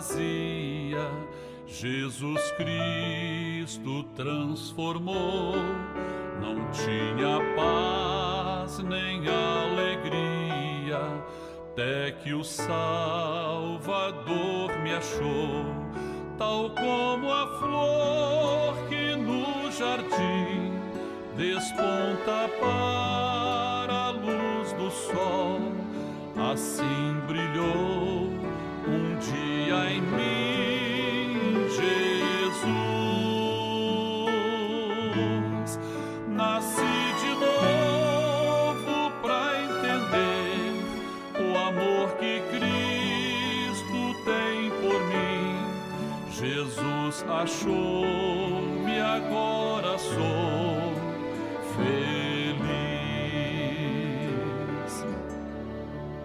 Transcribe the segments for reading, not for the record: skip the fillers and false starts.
vazia, Jesus Cristo transformou. Não tinha paz nem alegria, até que o Salvador me achou. Tal como a flor que no jardim desponta para a luz do sol, assim brilhou um dia em mim Jesus. Nasci de novo pra entender o amor que Cristo tem por mim. Jesus achou-me, agora sou feliz.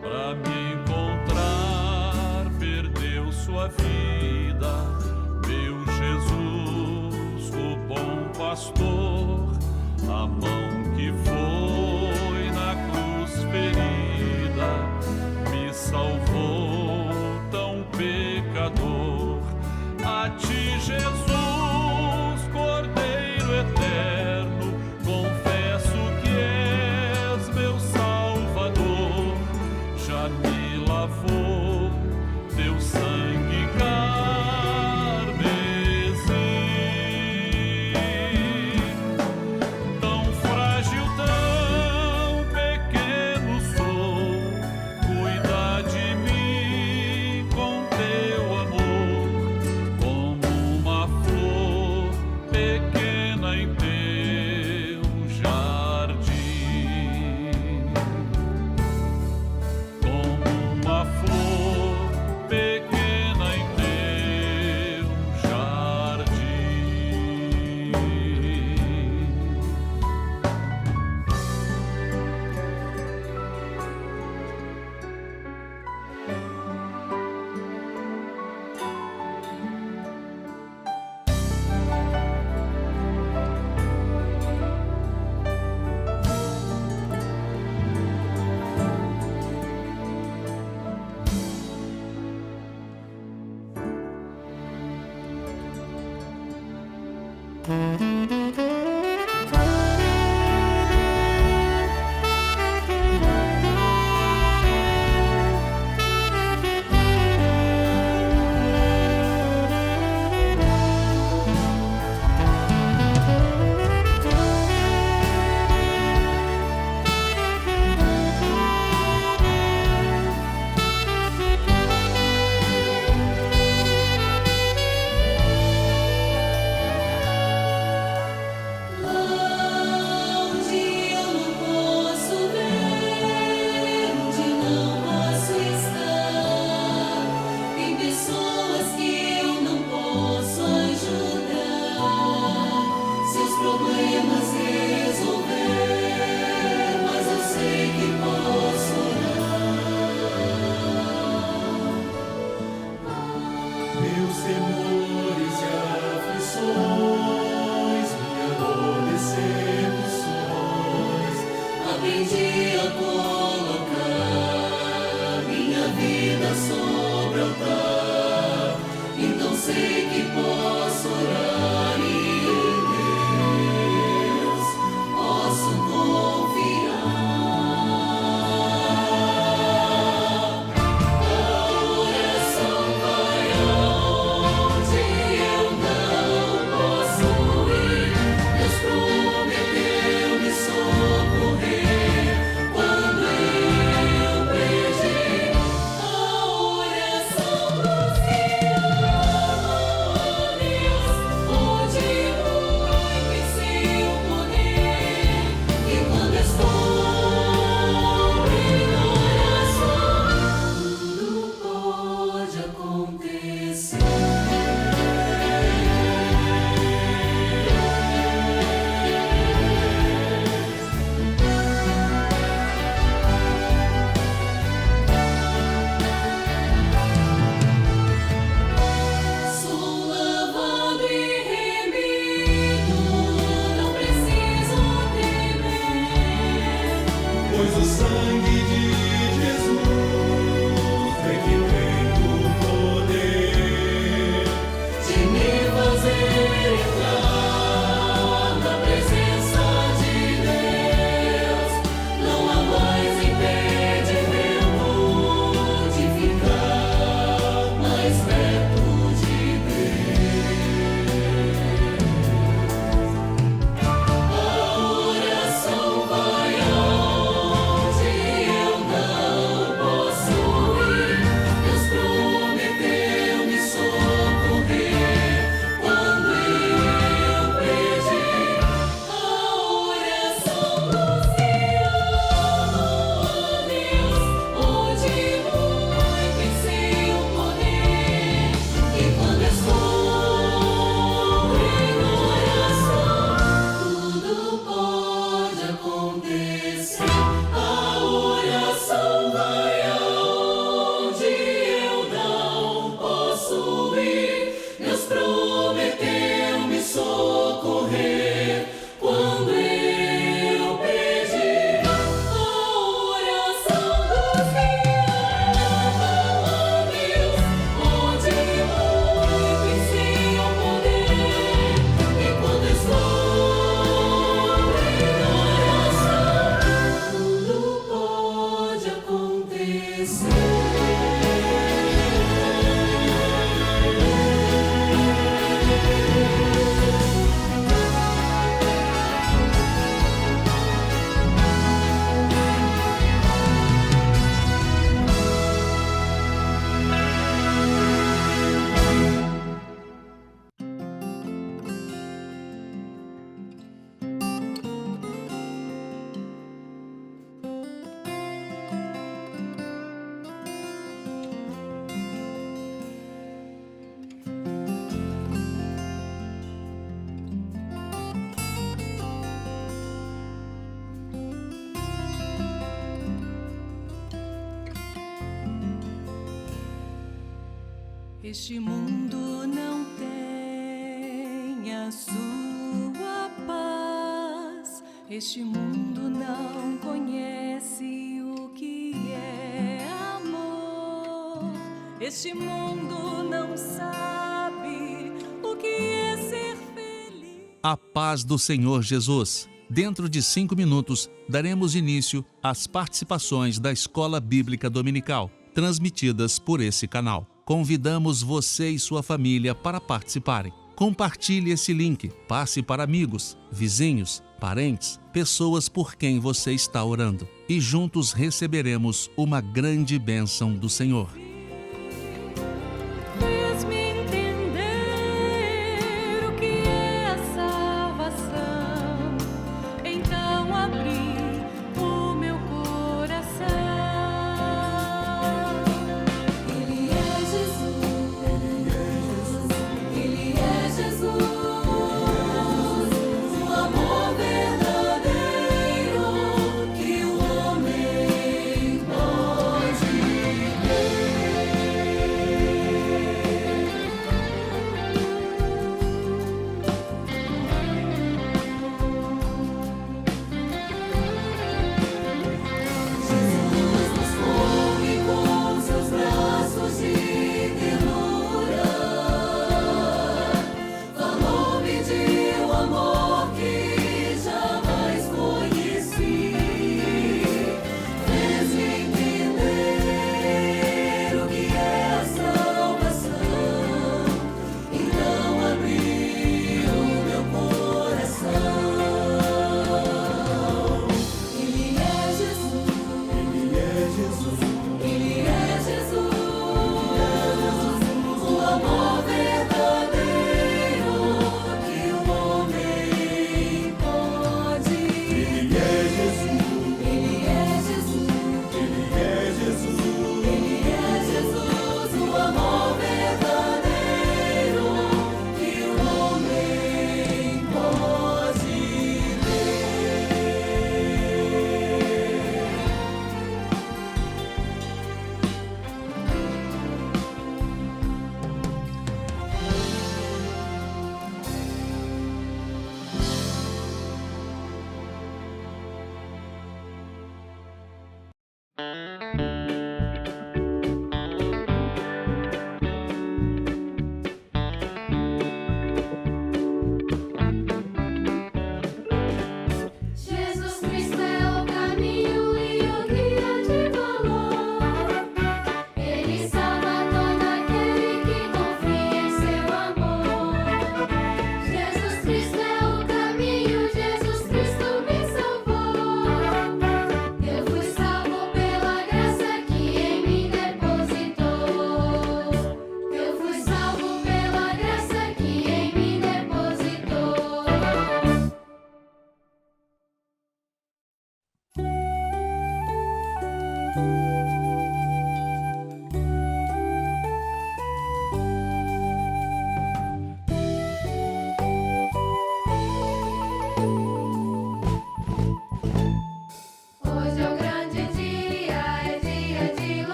Pra me encontrar, perdeu sua vida, meu Jesus, o bom pastor. A mão que foi na cruz ferida me salvou, tão pecador. A ti, Jesus, Cordeiro eterno, confesso que és meu Salvador. Já me lavou teu sangue carmesim. Tão frágil, tão pequeno sou, cuida de mim com teu amor, como uma flor pequena em teu jardim. Como uma flor pequena em teu jardim. Meus temores e aflições, minha dor, decepções, aprendi a colocar minha vida sobre o altar. Então sei que posso orar e em Deus posso confiar. Pois o sangue de Jesus é que tem o poder. Este mundo não tem a sua paz. Este mundo não conhece o que é amor. Este mundo não sabe o que é ser feliz. A paz do Senhor Jesus. Dentro de 5 minutos, daremos início às participações da Escola Bíblica Dominical, transmitidas por esse canal. Convidamos você e sua família para participarem. Compartilhe esse link, passe para amigos, vizinhos, parentes, pessoas por quem você está orando. E juntos receberemos uma grande bênção do Senhor. Fez-me entender o que é a salvação. Então abri o meu coração. Ele é Jesus. Ele é Jesus. O amor verdadeiro que o homem pode ter.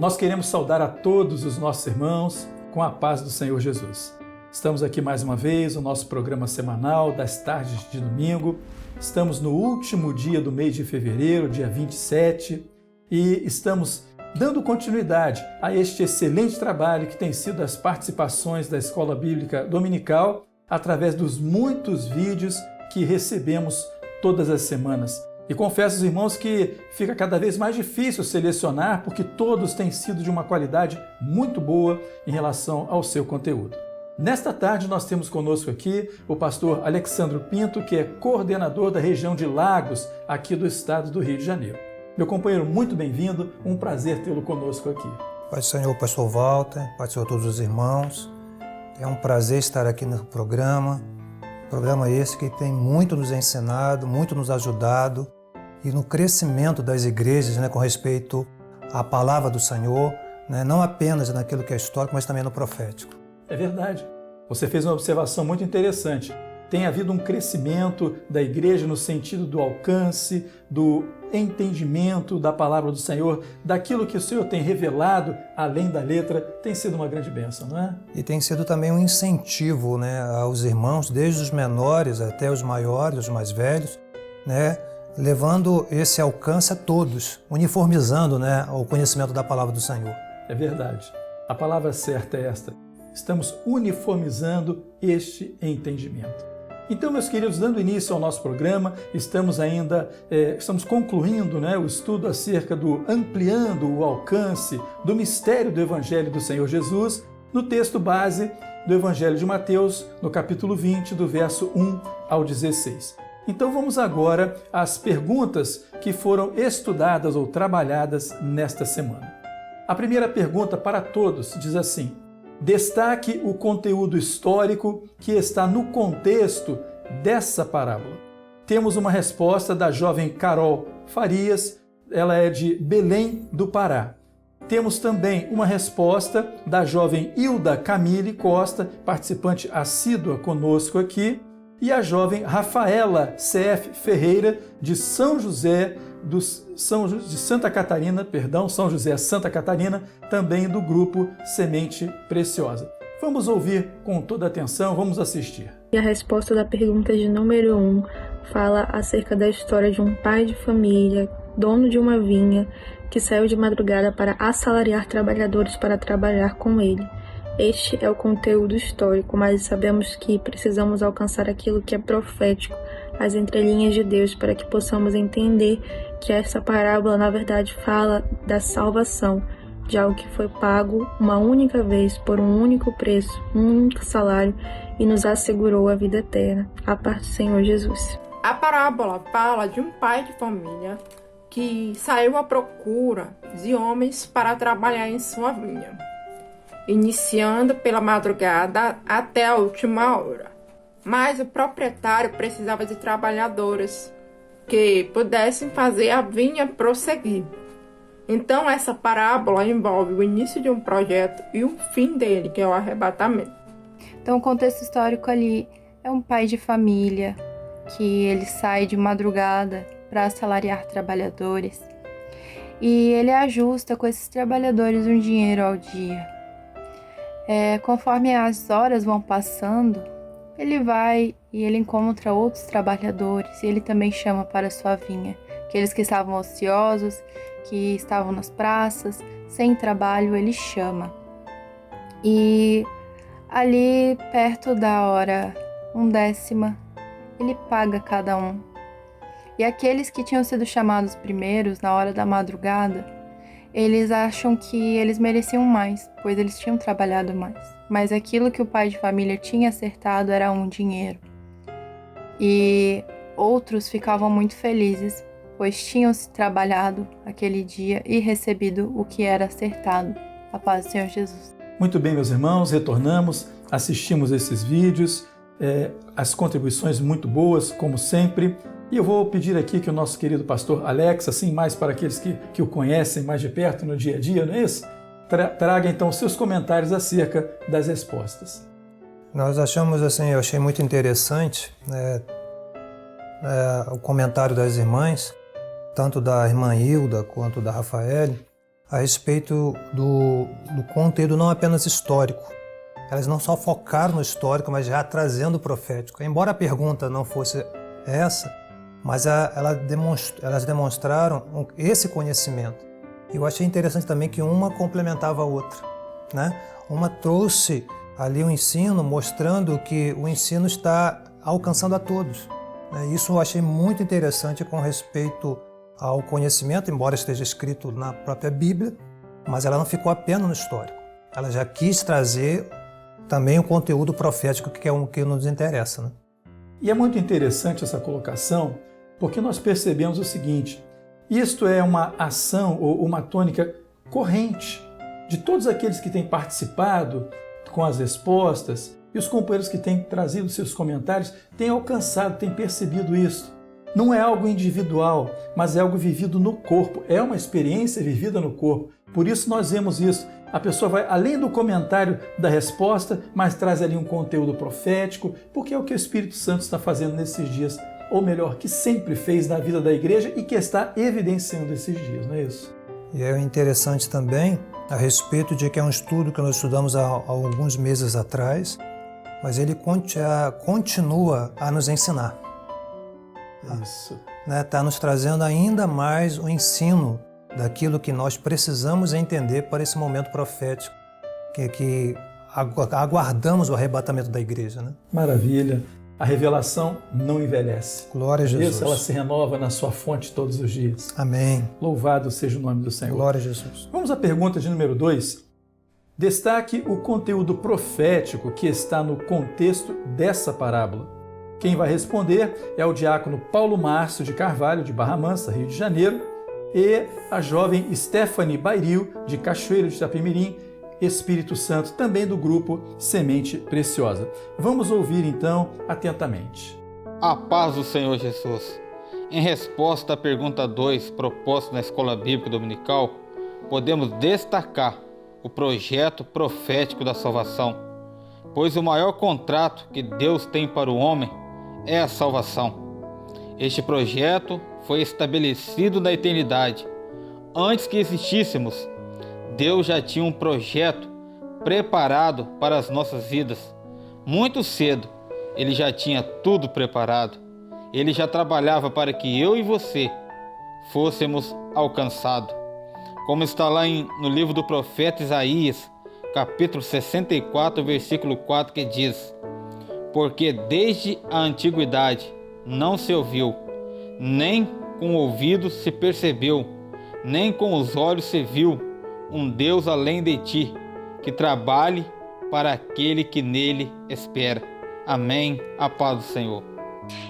Nós queremos saudar a todos os nossos irmãos com a paz do Senhor Jesus. Estamos aqui mais uma vez, no nosso programa semanal das tardes de domingo. Estamos no último dia do mês de fevereiro, dia 27, e estamos dando continuidade a este excelente trabalho que tem sido as participações da Escola Bíblica Dominical através dos muitos vídeos que recebemos todas as semanas. E confesso aos irmãos que fica cada vez mais difícil selecionar, porque todos têm sido de uma qualidade muito boa em relação ao seu conteúdo. Nesta tarde nós temos conosco aqui o pastor Alexandro Pinto, que é coordenador da região de Lagos, aqui do estado do Rio de Janeiro. Meu companheiro, muito bem-vindo, um prazer tê-lo conosco aqui. Pai do Senhor, pastor Walter, Pai do Senhor, todos os irmãos. É um prazer estar aqui no programa esse que tem muito nos ensinado, muito nos ajudado e no crescimento das igrejas, com respeito à palavra do Senhor, não apenas naquilo que é histórico, mas também no profético. É verdade. Você fez uma observação muito interessante. Tem havido um crescimento da igreja no sentido do alcance, do entendimento da palavra do Senhor, daquilo que o Senhor tem revelado além da letra, tem sido uma grande bênção, não é? E tem sido também um incentivo, aos irmãos, desde os menores até os maiores, os mais velhos, levando esse alcance a todos, uniformizando o conhecimento da palavra do Senhor. É verdade. A palavra certa é esta. Estamos uniformizando este entendimento. Então, meus queridos, dando início ao nosso programa, estamos concluindo o estudo acerca do ampliando o alcance do mistério do Evangelho do Senhor Jesus, no texto base do Evangelho de Mateus, no capítulo 20, do verso 1 ao 16. Então, vamos agora às perguntas que foram estudadas ou trabalhadas nesta semana. A primeira pergunta para todos diz assim: destaque o conteúdo histórico que está no contexto dessa parábola. Temos uma resposta da jovem Carol Farias, ela é de Belém do Pará. Temos também uma resposta da jovem Hilda Camille Costa, participante assídua conosco aqui, e a jovem Rafaela CF Ferreira, de São José Santa Catarina, também do grupo Semente Preciosa. Vamos ouvir com toda atenção, vamos assistir. E a resposta da pergunta de número 1 fala acerca da história de um pai de família, dono de uma vinha, que saiu de madrugada para assalariar trabalhadores para trabalhar com ele. Este é o conteúdo histórico, mas sabemos que precisamos alcançar aquilo que é profético, as entrelinhas de Deus, para que possamos entender que essa parábola, na verdade, fala da salvação, de algo que foi pago uma única vez, por um único preço, um único salário, e nos assegurou a vida eterna, a parte do Senhor Jesus. A parábola fala de um pai de família que saiu à procura de homens para trabalhar em sua vinha, iniciando pela madrugada até a última hora. Mas o proprietário precisava de trabalhadores que pudessem fazer a vinha prosseguir. Então essa parábola envolve o início de um projeto e o fim dele, que é o arrebatamento. Então o contexto histórico ali é um pai de família que ele sai de madrugada para assalariar trabalhadores e ele ajusta com esses trabalhadores um dinheiro ao dia. Conforme as horas vão passando, ele vai e ele encontra outros trabalhadores e ele também chama para sua vinha. Aqueles que estavam ociosos, que estavam nas praças, sem trabalho, ele chama. E ali, perto da hora 1/10, ele paga cada um. E aqueles que tinham sido chamados primeiros, na hora da madrugada, eles acham que eles mereciam mais, pois eles tinham trabalhado mais. Mas aquilo que o pai de família tinha acertado era um dinheiro. E outros ficavam muito felizes, pois tinham se trabalhado aquele dia e recebido o que era acertado. A paz do Senhor Jesus. Muito bem, meus irmãos, retornamos, assistimos esses vídeos, as contribuições muito boas, como sempre. E eu vou pedir aqui que o nosso querido pastor Alex, assim mais para aqueles que o conhecem mais de perto no dia a dia, não é isso? Traga então seus comentários acerca das respostas. Nós achamos assim, eu achei muito interessante o comentário das irmãs, tanto da irmã Hilda quanto da Rafael, a respeito do conteúdo não apenas histórico. Elas não só focaram no histórico, mas já trazendo o profético. Embora a pergunta não fosse essa, mas elas demonstraram esse conhecimento. Eu achei interessante também que uma complementava a outra, né? Uma trouxe ali o ensino, mostrando que o ensino está alcançando a todos. Isso eu achei muito interessante com respeito ao conhecimento, embora esteja escrito na própria Bíblia, mas ela não ficou apenas no histórico. Ela já quis trazer também o conteúdo profético, que é o que nos interessa, né? E é muito interessante essa colocação, porque nós percebemos o seguinte: isto é uma ação ou uma tônica corrente de todos aqueles que têm participado com as respostas, e os companheiros que têm trazido seus comentários têm alcançado, têm percebido isso. Não é algo individual, mas é algo vivido no corpo, é uma experiência vivida no corpo. Por isso nós vemos isso. A pessoa vai além do comentário da resposta, mas traz ali um conteúdo profético, porque é o que o Espírito Santo está fazendo nesses dias, ou melhor, que sempre fez na vida da igreja e que está evidenciando esses dias, não é isso? E é interessante também a respeito de que é um estudo que nós estudamos há alguns meses atrás, mas ele continua a nos ensinar. Isso. Está nos trazendo ainda mais o ensino daquilo que nós precisamos entender para esse momento profético, que aguardamos o arrebatamento da igreja, né? Maravilha. A revelação não envelhece. Glória a Jesus. Isso, ela se renova na sua fonte todos os dias. Amém. Louvado seja o nome do Senhor. Glória a Jesus. Vamos à pergunta de número 2. Destaque o conteúdo profético que está no contexto dessa parábola. Quem vai responder é o diácono Paulo Márcio de Carvalho, de Barra Mansa, Rio de Janeiro, e a jovem Stephanie Bairil, de Cachoeiro de Itapemirim, Espírito Santo, também do grupo Semente Preciosa. Vamos ouvir então atentamente. A paz do Senhor Jesus. Em resposta à pergunta 2 proposta na Escola Bíblica Dominical, podemos destacar o projeto profético da salvação, pois o maior contrato que Deus tem para o homem é a salvação. Este projeto foi estabelecido na eternidade. Antes que existíssemos, Deus já tinha um projeto preparado para as nossas vidas. Muito cedo, Ele já tinha tudo preparado. Ele já trabalhava para que eu e você fôssemos alcançados. Como está lá no livro do profeta Isaías, capítulo 64, versículo 4, que diz: porque desde a antiguidade não se ouviu, nem com o ouvido se percebeu, nem com os olhos se viu um Deus além de ti, que trabalhe para aquele que nele espera. Amém. A paz do Senhor.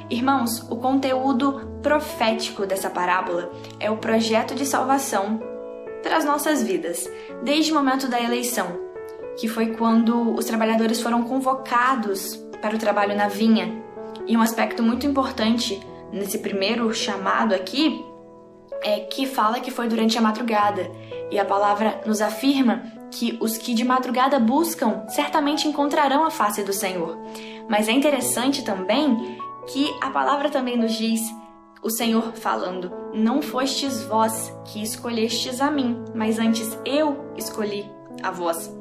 Irmãos, o conteúdo profético dessa parábola é o projeto de salvação para as nossas vidas, desde o momento da eleição, que foi quando os trabalhadores foram convocados para o trabalho na vinha. E um aspecto muito importante nesse primeiro chamado aqui é que fala que foi durante a madrugada. E a palavra nos afirma que os que de madrugada buscam certamente encontrarão a face do Senhor. Mas é interessante também que a palavra também nos diz, o Senhor falando: não fostes vós que escolhestes a mim, mas antes eu escolhi a vós.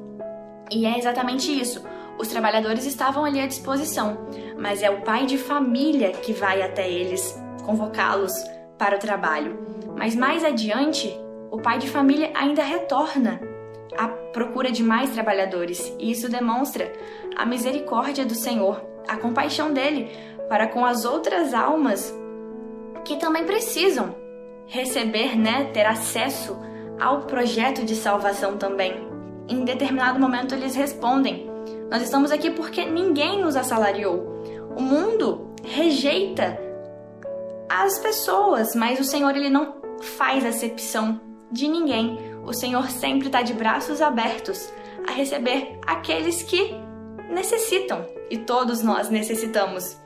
E é exatamente isso. Os trabalhadores estavam ali à disposição, mas é o pai de família que vai até eles convocá-los para o trabalho. Mas mais adiante, o pai de família ainda retorna à procura de mais trabalhadores. E isso demonstra a misericórdia do Senhor, a compaixão dele para com as outras almas que também precisam receber, ter acesso ao projeto de salvação também. Em determinado momento eles respondem: nós estamos aqui porque ninguém nos assalariou. O mundo rejeita as pessoas, mas o Senhor ele não faz acepção de ninguém. O Senhor sempre está de braços abertos a receber aqueles que necessitam, e todos nós necessitamos.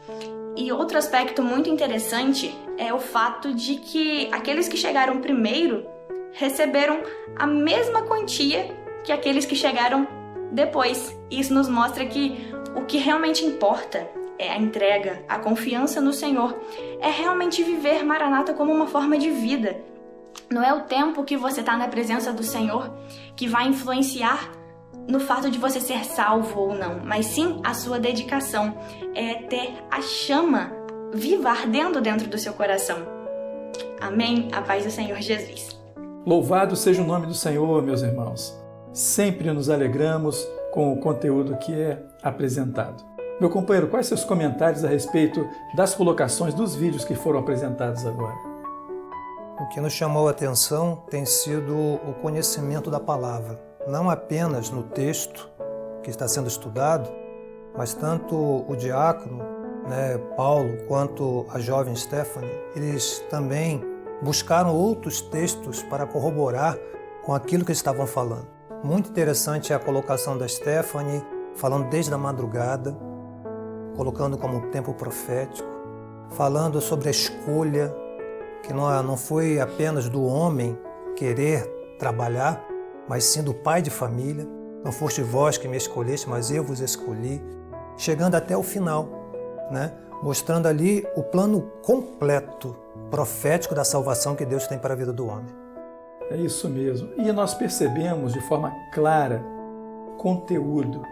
E outro aspecto muito interessante é o fato de que aqueles que chegaram primeiro receberam a mesma quantia que aqueles que chegaram depois. Isso nos mostra que o que realmente importa é a entrega, a confiança no Senhor. É realmente viver Maranata como uma forma de vida. Não é o tempo que você está na presença do Senhor que vai influenciar no fato de você ser salvo ou não, mas sim a sua dedicação, é ter a chama viva ardendo dentro do seu coração. Amém? A paz do Senhor Jesus. Louvado seja o nome do Senhor, meus irmãos. Sempre nos alegramos com o conteúdo que é apresentado. Meu companheiro, quais seus comentários a respeito das colocações dos vídeos que foram apresentados agora? O que nos chamou a atenção tem sido o conhecimento da palavra, não apenas no texto que está sendo estudado, mas tanto o diácono, Paulo, quanto a jovem Stephanie, eles também buscaram outros textos para corroborar com aquilo que estavam falando. Muito interessante a colocação da Stephanie, falando desde a madrugada, colocando como tempo profético, falando sobre a escolha, que não foi apenas do homem querer trabalhar, mas sim do pai de família. Não foste vós que me escolheste, mas eu vos escolhi. Chegando até o final, mostrando ali o plano completo, profético da salvação que Deus tem para a vida do homem. É isso mesmo. E nós percebemos de forma clara conteúdo.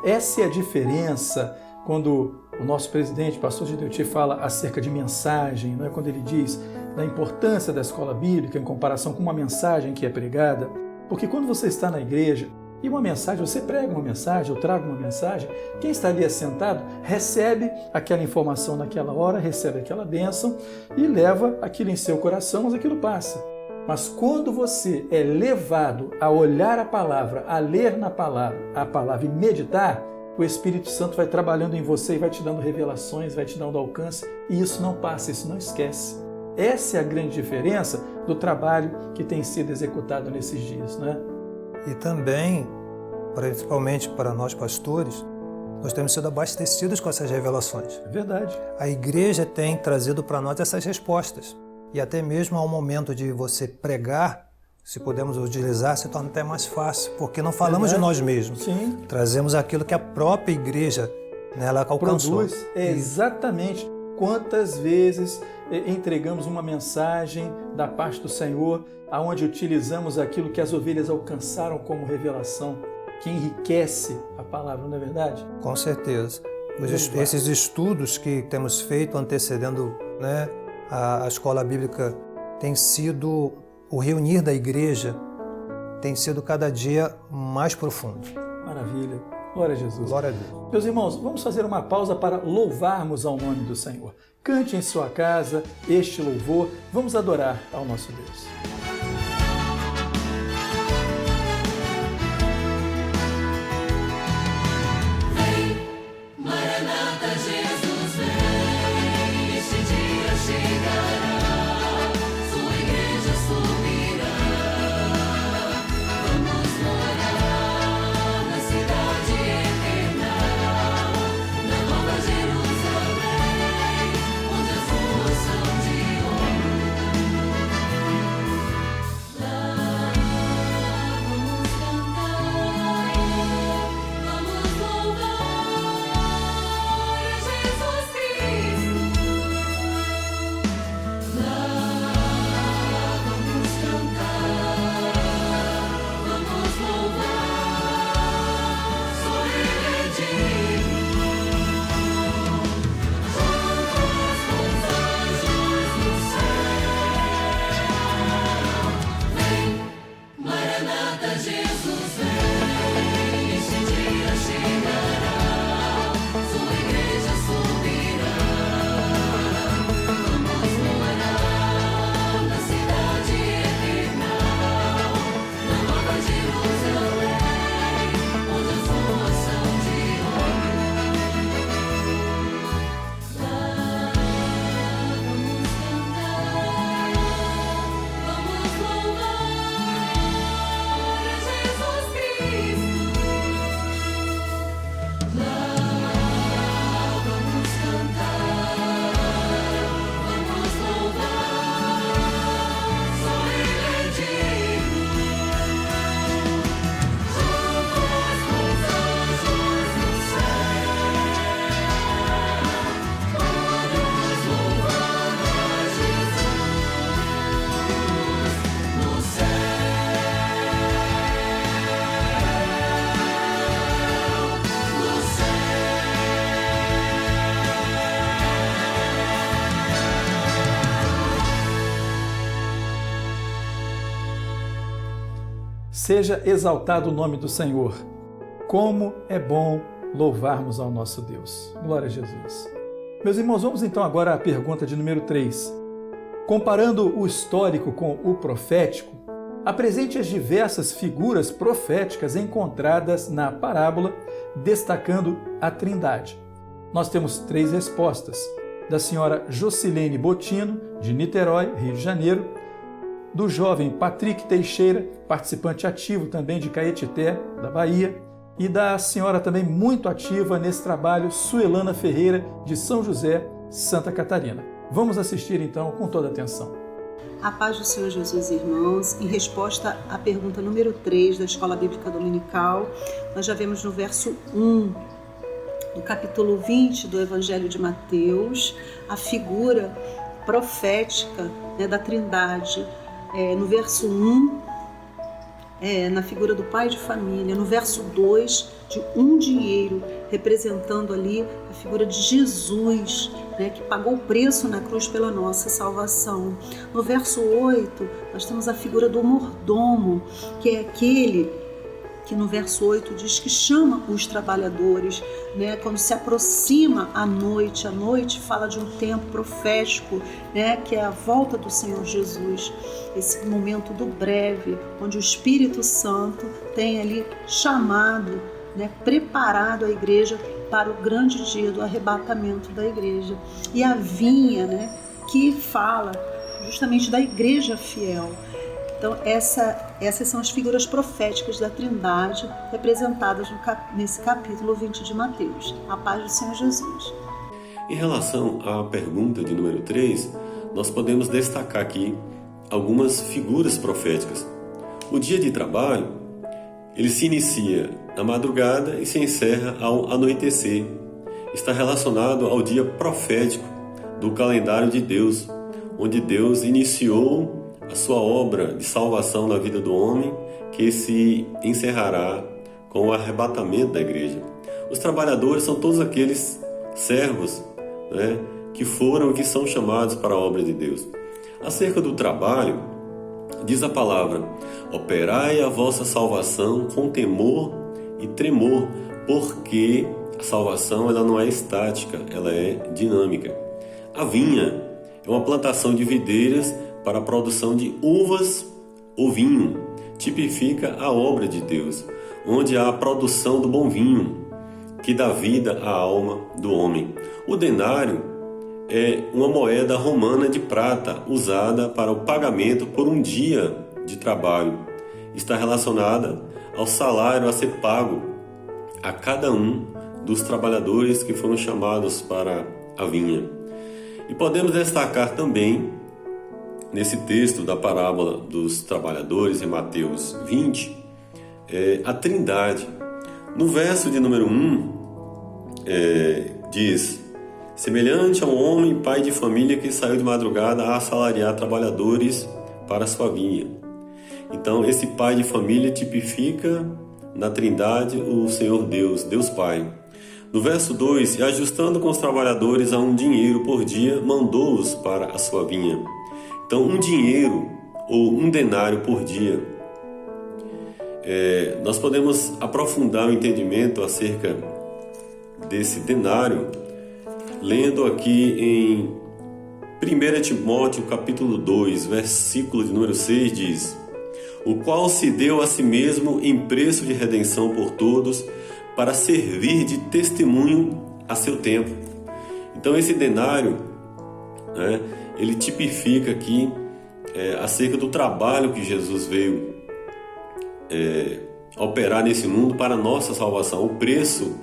Essa é a diferença quando o nosso presidente, pastor Gideuti, fala acerca de mensagem, quando ele diz da importância da escola bíblica em comparação com uma mensagem que é pregada. Porque quando você está na igreja e uma mensagem, você prega uma mensagem, eu trago uma mensagem, quem está ali assentado recebe aquela informação naquela hora, recebe aquela bênção e leva aquilo em seu coração, mas aquilo passa. Mas quando você é levado a olhar a palavra, a ler na palavra, a palavra e meditar, o Espírito Santo vai trabalhando em você e vai te dando revelações, vai te dando alcance, e isso não passa, isso não esquece. Essa é a grande diferença do trabalho que tem sido executado nesses dias, E também, principalmente para nós pastores, nós temos sido abastecidos com essas revelações. É verdade. A igreja tem trazido para nós essas respostas. E até mesmo ao momento de você pregar, se podemos utilizar, se torna até mais fácil, porque não falamos de nós mesmos. Sim. Trazemos aquilo que a própria igreja ela alcançou. Produz. Exatamente. Quantas vezes entregamos uma mensagem da parte do Senhor, aonde utilizamos aquilo que as ovelhas alcançaram como revelação, que enriquece a palavra, não é verdade? Com certeza. Esses estudos que temos feito antecedendo a escola bíblica tem sido o reunir da igreja, tem sido cada dia mais profundo. Maravilha. Glória a Jesus. Glória a Deus. Meus irmãos, vamos fazer uma pausa para louvarmos ao nome do Senhor. Cante em sua casa este louvor. Vamos adorar ao nosso Deus. Maranata, Jesus vem, este dia chegará, sua igreja subirá, vamos morar na cidade eterna, na nova Jerusalém, onde as ruas são de ouro. Seja exaltado o nome do Senhor. Como é bom louvarmos ao nosso Deus. Glória a Jesus. Meus irmãos, vamos então agora à pergunta de número 3. Comparando o histórico com o profético, apresente as diversas figuras proféticas encontradas na parábola, destacando a Trindade. Nós temos 3 respostas, da senhora Jocilene Botino, de Niterói, Rio de Janeiro, do jovem Patrick Teixeira, participante ativo também de Caetité, da Bahia, e da senhora também muito ativa nesse trabalho, Suelana Ferreira, de São José, Santa Catarina. Vamos assistir então com toda atenção. A paz do Senhor Jesus, irmãos. Em resposta à pergunta número 3 da Escola Bíblica Dominical, nós já vemos no verso 1 do capítulo 20 do Evangelho de Mateus a figura profética, da Trindade. No verso 1, na figura do pai de família. No verso 2, de um dinheiro, representando ali a figura de Jesus, que pagou o preço na cruz pela nossa salvação. No verso 8, nós temos a figura do mordomo, que é aquele que no verso 8 diz que chama os trabalhadores, quando se aproxima a noite fala de um tempo profético, que é a volta do Senhor Jesus, esse momento do breve, onde o Espírito Santo tem ali chamado, preparado a igreja para o grande dia do arrebatamento da igreja. E a vinha, que fala justamente da igreja fiel. Então, essas são as figuras proféticas da Trindade representadas nesse capítulo 20 de Mateus. A paz do Senhor Jesus. Em relação à pergunta de número 3, nós podemos destacar aqui algumas figuras proféticas. O dia de trabalho, ele se inicia na madrugada e se encerra ao anoitecer. Está relacionado ao dia profético do calendário de Deus, onde Deus iniciou a sua obra de salvação na vida do homem, que se encerrará com o arrebatamento da igreja. Os trabalhadores são todos aqueles servos, que foram e que são chamados para a obra de Deus. Acerca do trabalho, diz a palavra: operai a vossa salvação com temor e tremor, porque a salvação ela não é estática, ela é dinâmica. A vinha é uma plantação de videiras para a produção de uvas ou vinho, tipifica a obra de Deus, onde há a produção do bom vinho, que dá vida à alma do homem. O denário é uma moeda romana de prata usada para o pagamento por um dia de trabalho. Está relacionada ao salário a ser pago a cada um dos trabalhadores que foram chamados para a vinha. E podemos destacar também, nesse texto da parábola dos trabalhadores, em Mateus 20, a Trindade. No verso de número 1, diz: semelhante a um homem pai de família que saiu de madrugada a assalariar trabalhadores para a sua vinha. Então, esse pai de família tipifica na Trindade o Senhor Deus, Deus Pai. No verso 2, e ajustando com os trabalhadores a um dinheiro por dia, mandou-os para a sua vinha. Então, um dinheiro ou um denário por dia. Nós podemos aprofundar o entendimento acerca desse denário, lendo aqui em 1 Timóteo capítulo 2, versículo de número 6, diz: o qual se deu a si mesmo em preço de redenção por todos, para servir de testemunho a seu tempo. Então, esse denário, ele tipifica aqui acerca do trabalho que Jesus veio operar nesse mundo para a nossa salvação, o preço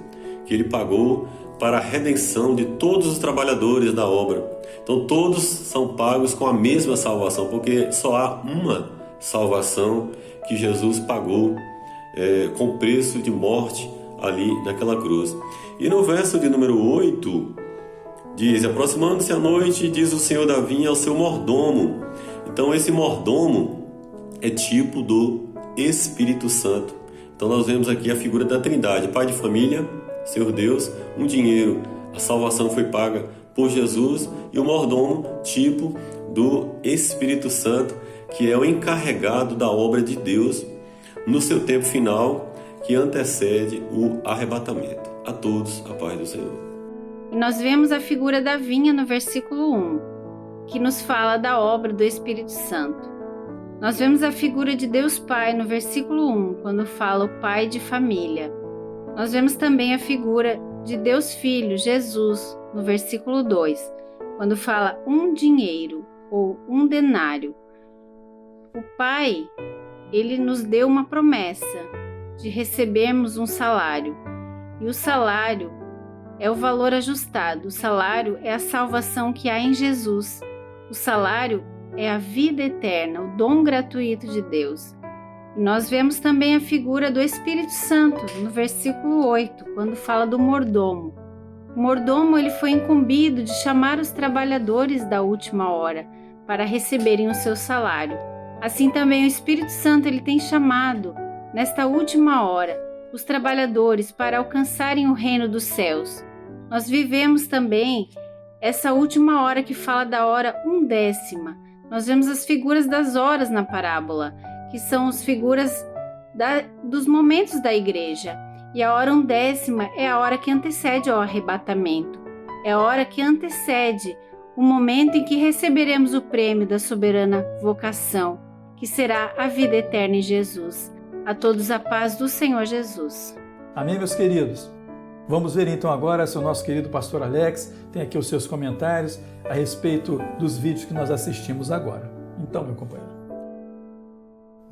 que ele pagou para a redenção de todos os trabalhadores da obra. Então todos são pagos com a mesma salvação, porque só há uma salvação que Jesus pagou com preço de morte ali naquela cruz. E no verso de número 8 diz: aproximando-se a noite, diz o Senhor da vinha ao seu mordomo. Então esse mordomo é tipo do Espírito Santo. Então nós vemos aqui a figura da Trindade: pai de família, Senhor Deus, um dinheiro, a salvação foi paga por Jesus, e o mordomo, tipo do Espírito Santo, que é o encarregado da obra de Deus no seu tempo final que antecede o arrebatamento. A todos, a paz do Senhor. E nós vemos a figura da vinha no versículo 1, que nos fala da obra do Espírito Santo. Nós vemos a figura de Deus Pai no versículo 1, quando fala o pai de família. Nós vemos também a figura de Deus Filho, Jesus, no versículo 2, quando fala um dinheiro ou um denário. O Pai, ele nos deu uma promessa de recebermos um salário. E o salário é o valor ajustado. O salário é a salvação que há em Jesus. O salário é a vida eterna, o dom gratuito de Deus. E nós vemos também a figura do Espírito Santo no versículo 8, quando fala do mordomo. O mordomo ele foi incumbido de chamar os trabalhadores da última hora para receberem o seu salário. Assim também o Espírito Santo ele tem chamado, nesta última hora, os trabalhadores para alcançarem o reino dos céus. Nós vivemos também essa última hora que fala da hora 1/10. Nós vemos as figuras das horas na parábola, que são as figuras dos momentos da igreja. E a hora 1/10 é a hora que antecede ao arrebatamento. É a hora que antecede o momento em que receberemos o prêmio da soberana vocação, que será a vida eterna em Jesus. A todos a paz do Senhor Jesus. Amém, meus queridos? Vamos ver então agora se o nosso querido pastor Alex tem aqui os seus comentários a respeito dos vídeos que nós assistimos agora. Então, meu companheiro.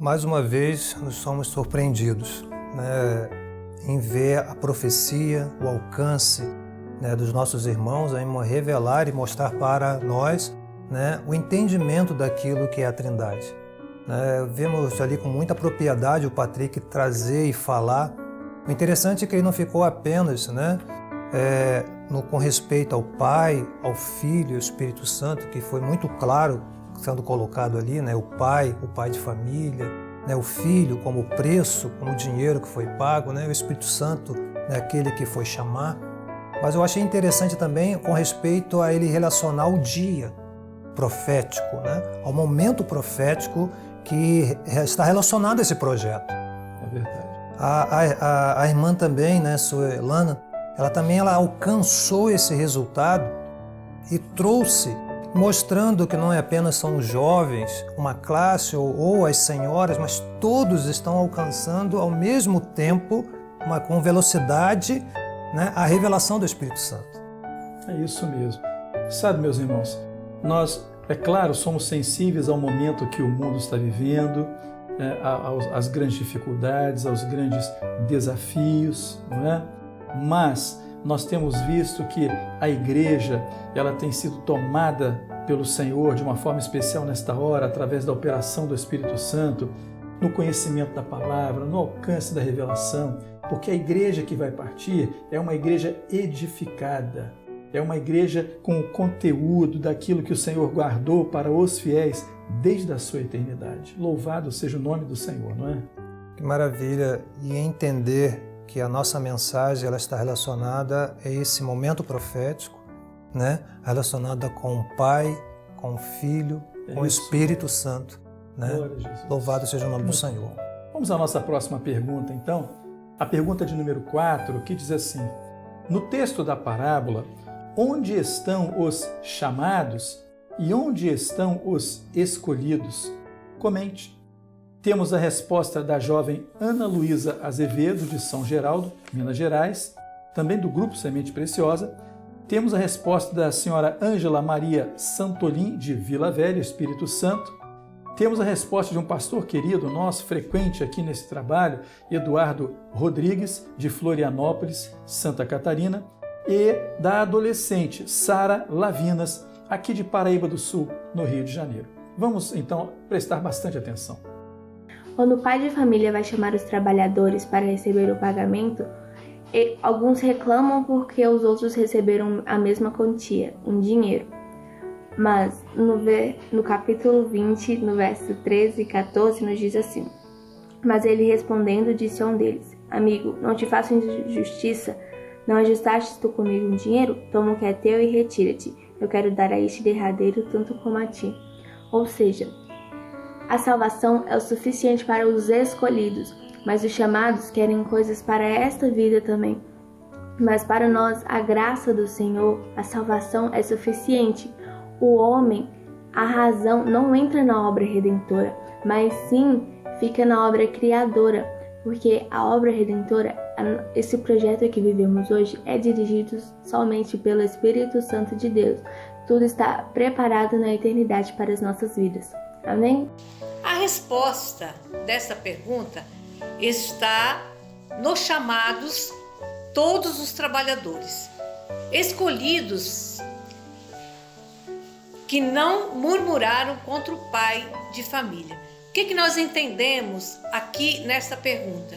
Mais uma vez, nos somos surpreendidos, em ver a profecia, o alcance, dos nossos irmãos, em revelar e mostrar para nós, o entendimento daquilo que é a Trindade. Vemos ali com muita propriedade o Patrick trazer e falar. O interessante é que ele não ficou apenas com respeito ao Pai, ao Filho e ao Espírito Santo, que foi muito claro sendo colocado ali, o Pai de família, o Filho como preço, como dinheiro que foi pago, o Espírito Santo, aquele que foi chamar. Mas eu achei interessante também com respeito a ele relacionar o dia profético, ao momento profético que está relacionado a esse projeto. É verdade. A irmã também, Suelana, ela alcançou esse resultado e trouxe, mostrando que não é apenas são os jovens, uma classe ou as senhoras, mas todos estão alcançando ao mesmo tempo, com velocidade, a revelação do Espírito Santo. É isso mesmo. Sabe, meus irmãos, nós, é claro, somos sensíveis ao momento que o mundo está vivendo, às grandes dificuldades, aos grandes desafios, não é? Mas nós temos visto que a igreja ela tem sido tomada pelo Senhor de uma forma especial nesta hora, através da operação do Espírito Santo, no conhecimento da palavra, no alcance da revelação, porque a igreja que vai partir é uma igreja edificada, é uma igreja com o conteúdo daquilo que o Senhor guardou para os fiéis desde a sua eternidade. Louvado seja o nome do Senhor, não é? Que maravilha! E entender que a nossa mensagem ela está relacionada a esse momento profético, relacionada com o Pai, com o Filho, com o Espírito Santo. Louvado seja o nome do Senhor. Vamos à nossa próxima pergunta, então. A pergunta de número 4, que diz assim: no texto da parábola, onde estão os chamados e onde estão os escolhidos? Comente. Temos a resposta da jovem Ana Luísa Azevedo, de São Geraldo, Minas Gerais, também do Grupo Semente Preciosa. Temos a resposta da senhora Ângela Maria Santolin, de Vila Velha, Espírito Santo. Temos a resposta de um pastor querido nosso, frequente aqui nesse trabalho, Eduardo Rodrigues, de Florianópolis, Santa Catarina, e da adolescente Sara Lavinas, aqui de Paraíba do Sul, no Rio de Janeiro. Vamos, então, prestar bastante atenção. Quando o pai de família vai chamar os trabalhadores para receber o pagamento, alguns reclamam porque os outros receberam a mesma quantia, um dinheiro. Mas no capítulo 20, no verso 13 e 14, nos diz assim: mas ele respondendo disse a um deles: amigo, não te faço injustiça, não ajustaste tu comigo um dinheiro? Toma o que é teu e retira-te, eu quero dar a este derradeiro tanto como a ti. Ou seja, a salvação é o suficiente para os escolhidos. mas os chamados querem coisas para esta vida também. Mas para nós, a graça do Senhor, a salvação é suficiente. O homem, a razão, não entra na obra redentora, mas sim fica na obra criadora, porque a obra redentora, esse projeto que vivemos hoje, é dirigido somente pelo Espírito Santo de Deus. Tudo está preparado na eternidade para as nossas vidas. Amém? A resposta dessa pergunta está nos chamados todos os trabalhadores, escolhidos que não murmuraram contra o pai de família. O que nós entendemos aqui nessa pergunta?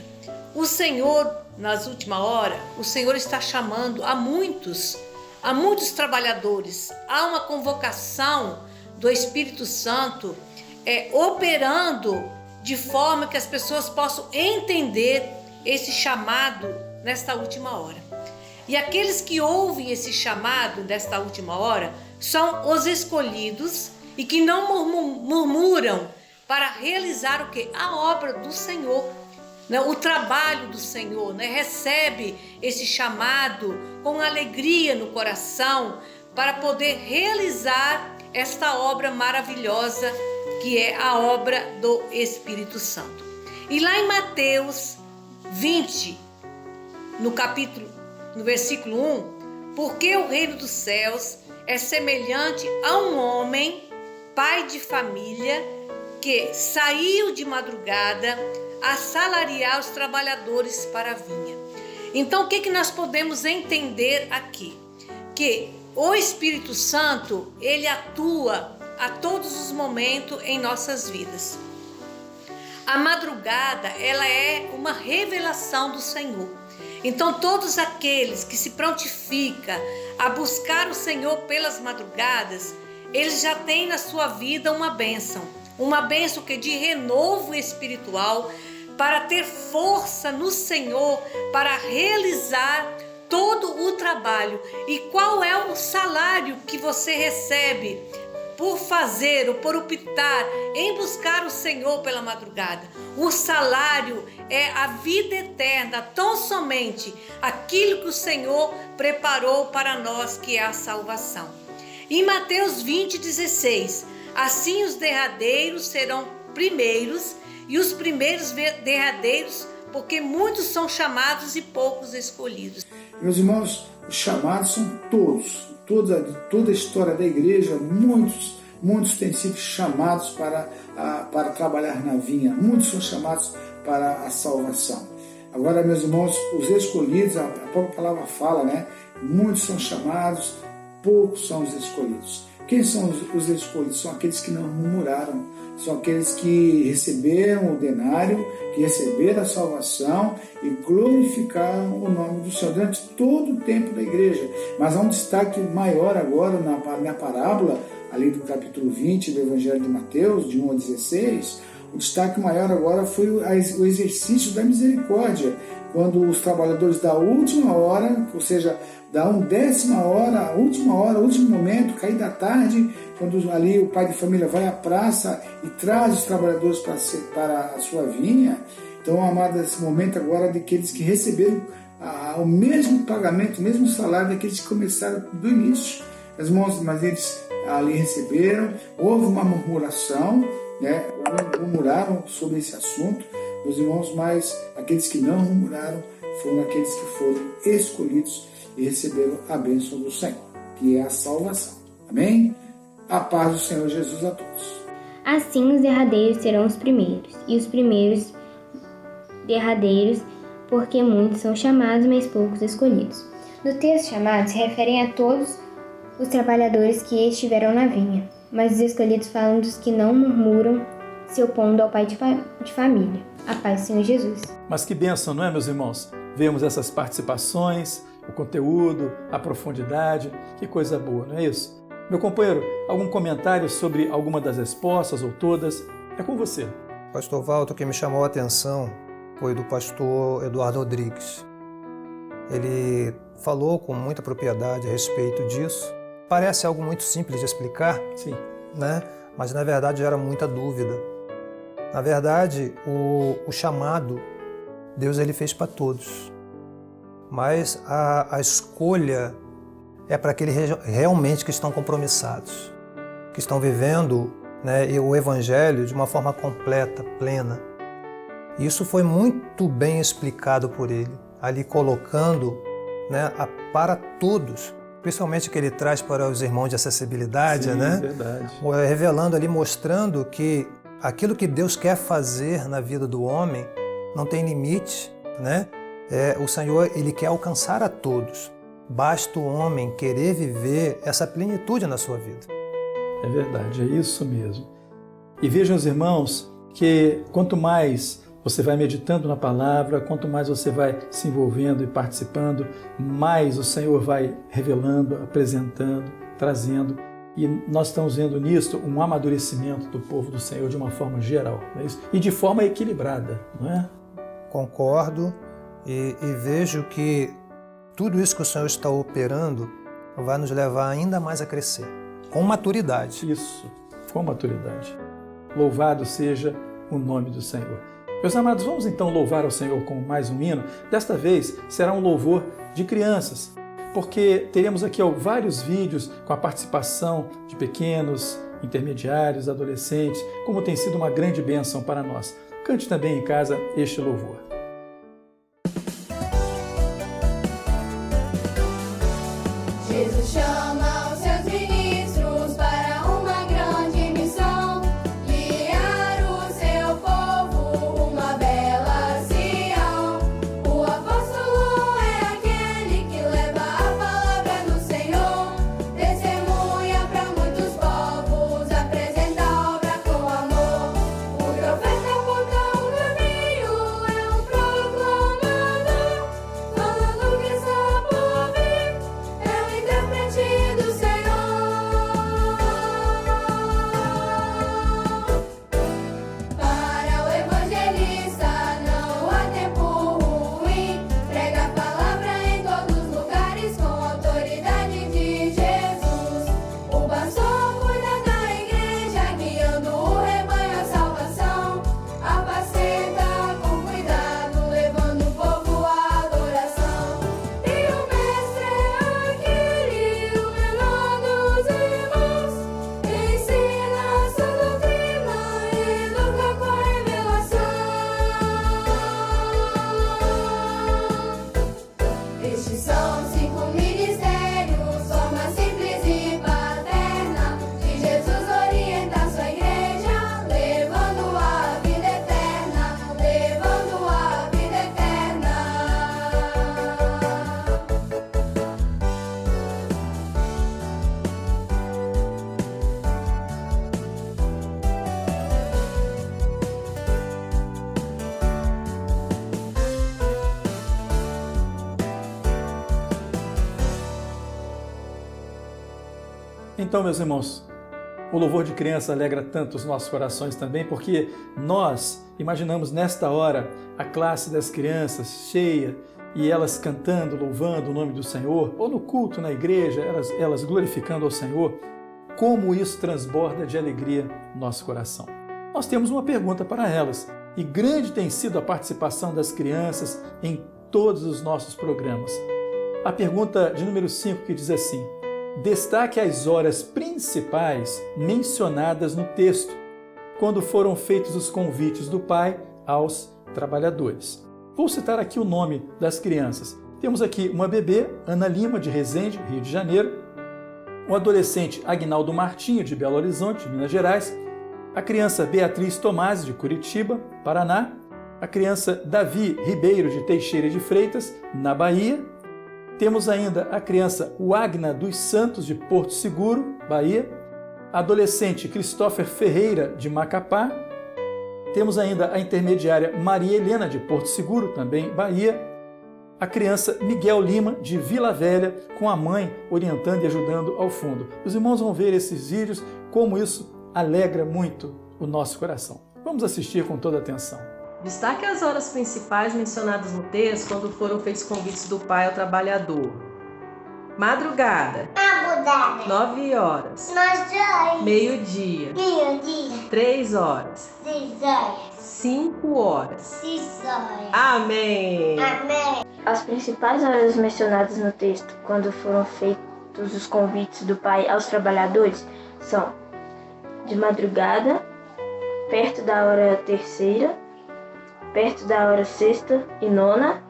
O Senhor, nas últimas horas, o Senhor está chamando a muitos trabalhadores. Há uma convocação do Espírito Santo operando de forma que as pessoas possam entender esse chamado nesta última hora. E aqueles que ouvem esse chamado desta última hora são os escolhidos e que não murmuram para realizar o quê? A obra do Senhor, né? O trabalho do Senhor, né? Recebe esse chamado com alegria no coração para poder realizar esta obra maravilhosa que é a obra do Espírito Santo. E lá em Mateus 20, no versículo 1, porque o reino dos céus é semelhante a um homem, pai de família, que saiu de madrugada a assalariar os trabalhadores para a vinha. Então, o que nós podemos entender aqui? Que o Espírito Santo, ele atua a todos os momentos em nossas vidas. A madrugada, ela é uma revelação do Senhor. Então, todos aqueles que se prontificam a buscar o Senhor pelas madrugadas, eles já têm na sua vida uma bênção que de renovo espiritual, para ter força no Senhor, para realizar todo o trabalho. E qual é o salário que você recebe por fazer ou por optar em buscar o Senhor pela madrugada? O salário é a vida eterna, tão somente aquilo que o Senhor preparou para nós, que é a salvação. Em Mateus 20:16, assim os derradeiros serão primeiros e os primeiros derradeiros, porque muitos são chamados e poucos escolhidos. Meus irmãos, os chamados são todos, toda a história da igreja, muitos têm sido chamados para trabalhar na vinha, muitos são chamados para a salvação. Agora, meus irmãos, os escolhidos, a própria palavra fala, né? Muitos são chamados, poucos são os escolhidos. Quem são os escolhidos? São aqueles que não murmuraram, são aqueles que receberam o denário, que receberam a salvação e glorificaram o nome do Senhor durante todo o tempo da igreja. Mas há um destaque maior agora na parábola, ali do capítulo 20 do Evangelho de Mateus, de 1 a 16, o destaque maior agora foi o exercício da misericórdia, quando os trabalhadores da última hora, ou seja, da 1/10 hora, último momento, cair da tarde, quando ali o pai de família vai à praça e traz os trabalhadores para a sua vinha. Então, amado, esse momento agora daqueles que receberam o mesmo pagamento, o mesmo salário daqueles que começaram do início. Mas eles ali receberam, houve uma murmuração, né? Murmuraram sobre esse assunto, meus irmãos, mas aqueles que não murmuraram foram aqueles que foram escolhidos e receberam a bênção do Senhor, que é a salvação. Amém? A paz do Senhor Jesus a todos. Assim os derradeiros serão os primeiros, e os primeiros derradeiros, porque muitos são chamados, mas poucos escolhidos. No texto chamados se referem a todos os trabalhadores que estiveram na vinha, mas os escolhidos falam dos que não murmuram, se opondo ao pai de família. A paz do Senhor Jesus. Mas que bênção, não é, meus irmãos? Vemos essas participações, o conteúdo, a profundidade, que coisa boa, não é isso? Meu companheiro, algum comentário sobre alguma das respostas ou todas? É com você. Pastor Walter, o que me chamou a atenção foi do pastor Eduardo Rodrigues. Ele falou com muita propriedade a respeito disso. Parece algo muito simples de explicar, sim, né? Mas na verdade gera muita dúvida. Na verdade, o chamado Deus ele fez para todos. Mas a escolha é para aqueles realmente que estão compromissados, que estão vivendo, né, o Evangelho de uma forma completa, plena. Isso foi muito bem explicado por ele, ali colocando, né, para todos, principalmente que ele traz para os irmãos de acessibilidade, Sim, né? Verdade. Revelando ali, mostrando que aquilo que Deus quer fazer na vida do homem não tem limite, né? O Senhor ele quer alcançar a todos. Basta o homem querer viver essa plenitude na sua vida. É verdade, é isso mesmo. E vejam os irmãos que quanto mais você vai meditando na palavra, quanto mais você vai se envolvendo e participando, mais o Senhor vai revelando, apresentando, trazendo. E nós estamos vendo nisso um amadurecimento do povo do Senhor de uma forma geral, não é isso? E de forma equilibrada, não é? Concordo e vejo que tudo isso que o Senhor está operando vai nos levar ainda mais a crescer, com maturidade. Isso, com maturidade. Louvado seja o nome do Senhor. Meus amados, vamos então louvar ao Senhor com mais um hino. Desta vez será um louvor de crianças, porque teremos aqui vários vídeos com a participação de pequenos, intermediários, adolescentes, como tem sido uma grande bênção para nós. Cante também em casa este louvor. Jesus chama os seus ministros para uma grande missão, guiar o seu povo uma bela Sião. O apóstolo é aquele que leva a palavra do Senhor, testemunha para muitos povos, apresenta a obra com amor. O profeta aponta o caminho, é um proclamador, falando que está por vir. Intérprete do Senhor. Para o evangelista não há tempo ruim, prega a palavra em todos os lugares com a autoridade de Jesus. O pastor cuida da igreja, guiando o rebanho à salvação, apacenta com cuidado, levando o povo à adoração. E o mestre é aquele, o menor dos irmãos, ensina a sua doutrina e educa com a revelação. Estes são 5 ministérios, forma simples e paterna, de Jesus orienta sua igreja, levando a vida eterna, levando a vida eterna. Então, meus irmãos, o louvor de criança alegra tanto os nossos corações também, porque nós imaginamos nesta hora a classe das crianças cheia e elas cantando, louvando o nome do Senhor, ou no culto na igreja, elas glorificando ao Senhor, como isso transborda de alegria no nosso coração. Nós temos uma pergunta para elas, e grande tem sido a participação das crianças em todos os nossos programas. A pergunta de número 5 que diz assim: destaque as horas principais mencionadas no texto, quando foram feitos os convites do Pai aos trabalhadores. Vou citar aqui o nome das crianças. Temos aqui uma bebê, Ana Lima, de Resende, Rio de Janeiro, um adolescente, Agnaldo Martinho, de Belo Horizonte, Minas Gerais, a criança Beatriz Tomás, de Curitiba, Paraná, a criança Davi Ribeiro, de Teixeira de Freitas, na Bahia. Temos ainda a criança Wagner dos Santos, de Porto Seguro, Bahia, a adolescente Christopher Ferreira, de Macapá. Temos ainda a intermediária Maria Helena, de Porto Seguro, também Bahia, a criança Miguel Lima, de Vila Velha, com a mãe orientando e ajudando ao fundo. Os irmãos vão ver esses vídeos, como isso alegra muito o nosso coração. Vamos assistir com toda atenção. Destaque as horas principais mencionadas no texto quando foram feitos convites do Pai ao trabalhador. Madrugada, 9 horas, meio-dia, 3 horas, 5 horas. 6 horas. Amém. Amém. As principais horas mencionadas no texto, quando foram feitos os convites do Pai aos trabalhadores, são de madrugada, perto da hora terceira, perto da hora sexta e nona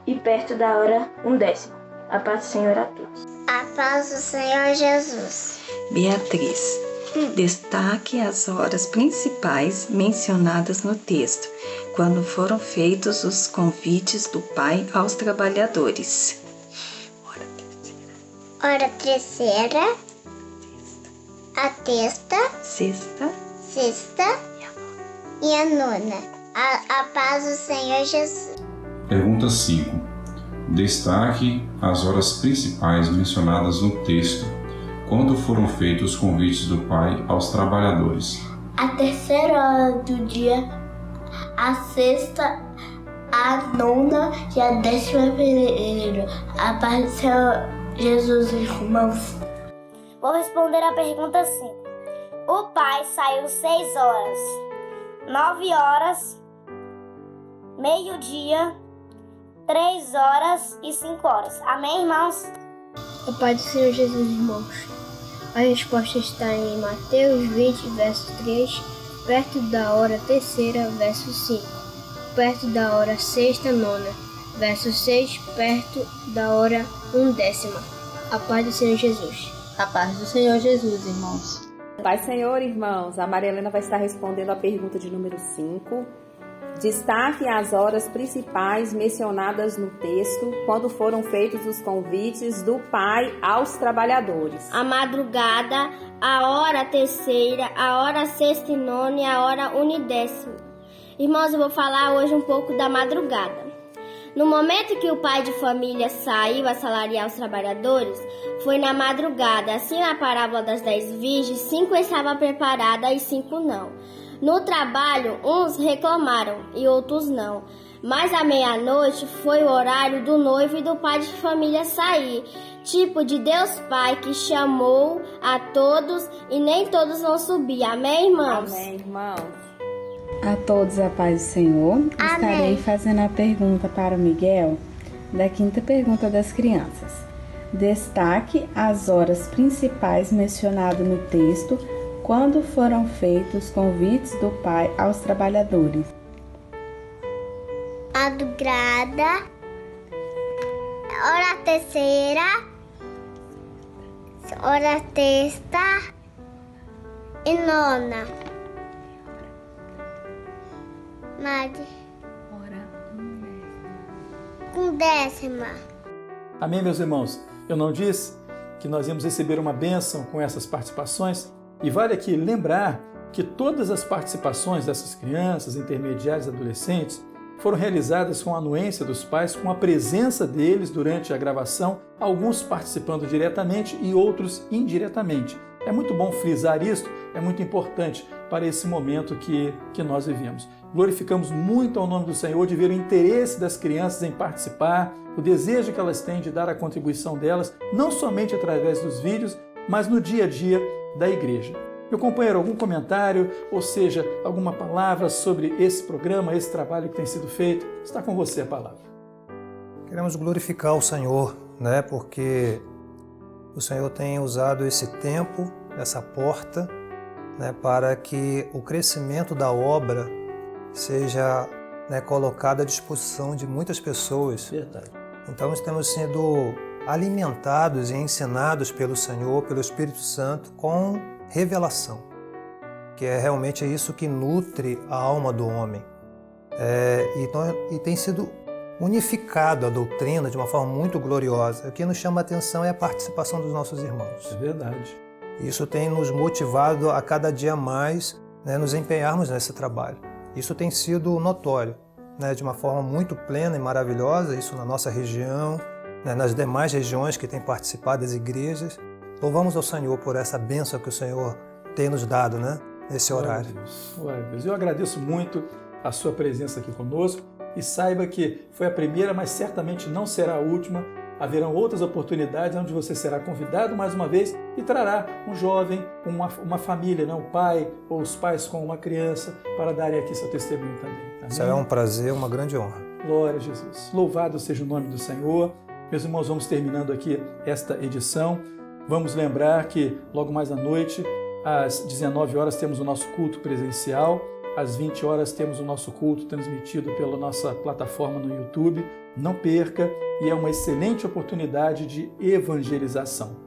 e perto da hora 1/10. A paz do Senhor a todos. A paz do Senhor Jesus. Beatriz, destaque as horas principais mencionadas no texto, quando foram feitos os convites do Pai aos trabalhadores. Hora terceira, a sexta e a nona. A paz do Senhor Jesus. Pergunta 5. Destaque as horas principais mencionadas no texto, quando foram feitos os convites do Pai aos trabalhadores. A terceira hora do dia, a sexta, a nona e a 11ª. A paz do Senhor Jesus, irmãos. Vou responder a pergunta 5. O Pai saiu 6 horas, 9 horas, meio-dia, 3 horas e 5 horas. Amém, irmãos? A paz do Senhor Jesus, irmãos. A resposta está em Mateus 20, verso 3, perto da hora terceira, verso 5, perto da hora sexta, nona, verso 6, perto da hora 1/10. A paz do Senhor Jesus. A paz do Senhor Jesus, irmãos. Paz, Senhor, irmãos. A Maria Helena vai estar respondendo a pergunta de número 5. Destaque as horas principais mencionadas no texto, quando foram feitos os convites do Pai aos trabalhadores. A madrugada, a hora terceira, a hora sexta e nona e a hora 1/10. Irmãos, eu vou falar hoje um pouco da madrugada. No momento que o pai de família saiu a assalariar os trabalhadores, foi na madrugada. Assim, na parábola das 10 virgens, 5 estavam preparadas e 5 não. No trabalho, uns reclamaram e outros não. Mas à meia-noite foi o horário do noivo e do pai de família sair. Tipo de Deus Pai que chamou a todos e nem todos vão subir. Amém, irmãos? Amém, irmãos. A todos a paz do Senhor. Amém. Estarei fazendo a pergunta para o Miguel da 5ª pergunta das crianças. Destaque as horas principais mencionadas no texto, quando foram feitos os convites do Pai aos trabalhadores. Madrugada, hora terceira, hora sexta e nona. Com 10ª. Amém, meus irmãos? Eu não disse que nós íamos receber uma bênção com essas participações? E vale aqui lembrar que todas as participações dessas crianças, intermediários e adolescentes foram realizadas com a anuência dos pais, com a presença deles durante a gravação, alguns participando diretamente e outros indiretamente. É muito bom frisar isso, é muito importante para esse momento que nós vivemos. Glorificamos muito ao nome do Senhor de ver o interesse das crianças em participar, o desejo que elas têm de dar a contribuição delas, não somente através dos vídeos, mas no dia a dia da igreja. Meu companheiro, algum comentário, ou seja, alguma palavra sobre esse programa, esse trabalho que tem sido feito? Está com você a palavra. Queremos glorificar o Senhor, né? Porque o Senhor tem usado esse tempo, essa porta, né, para que o crescimento da obra seja, né, colocado à disposição de muitas pessoas. Verdade. Então, estamos sendo alimentados e ensinados pelo Senhor, pelo Espírito Santo, com revelação, que é realmente isso que nutre a alma do homem. E tem sido unificado a doutrina de uma forma muito gloriosa. O que nos chama a atenção é a participação dos nossos irmãos. É verdade. Isso tem nos motivado a cada dia mais, né, nos empenharmos nesse trabalho. Isso tem sido notório, né, de uma forma muito plena e maravilhosa, isso na nossa região, né, nas demais regiões que têm participado das igrejas. Louvamos ao Senhor por essa bênção que o Senhor tem nos dado, né, nesse horário. Glória a Deus. Eu agradeço muito a sua presença aqui conosco e saiba que foi a primeira, mas certamente não será a última haverão outras oportunidades onde você será convidado mais uma vez e trará um jovem, uma família, né? Um pai ou os pais com uma criança para darem aqui seu testemunho também. Amém? Será um prazer, uma grande honra. Glória a Jesus. Louvado seja o nome do Senhor. Meus irmãos, vamos terminando aqui esta edição. Vamos lembrar que logo mais à noite, às 19 horas, temos o nosso culto presencial. Às 20 horas temos o nosso culto transmitido pela nossa plataforma no YouTube. Não perca, e é uma excelente oportunidade de evangelização.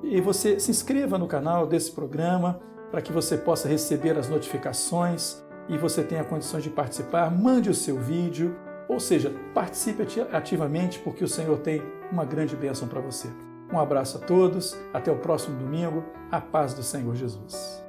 E você se inscreva no canal desse programa para que você possa receber as notificações e você tenha condições de participar. Mande o seu vídeo, ou seja, participe ativamente porque o Senhor tem uma grande bênção para você. Um abraço a todos, até o próximo domingo, a paz do Senhor Jesus.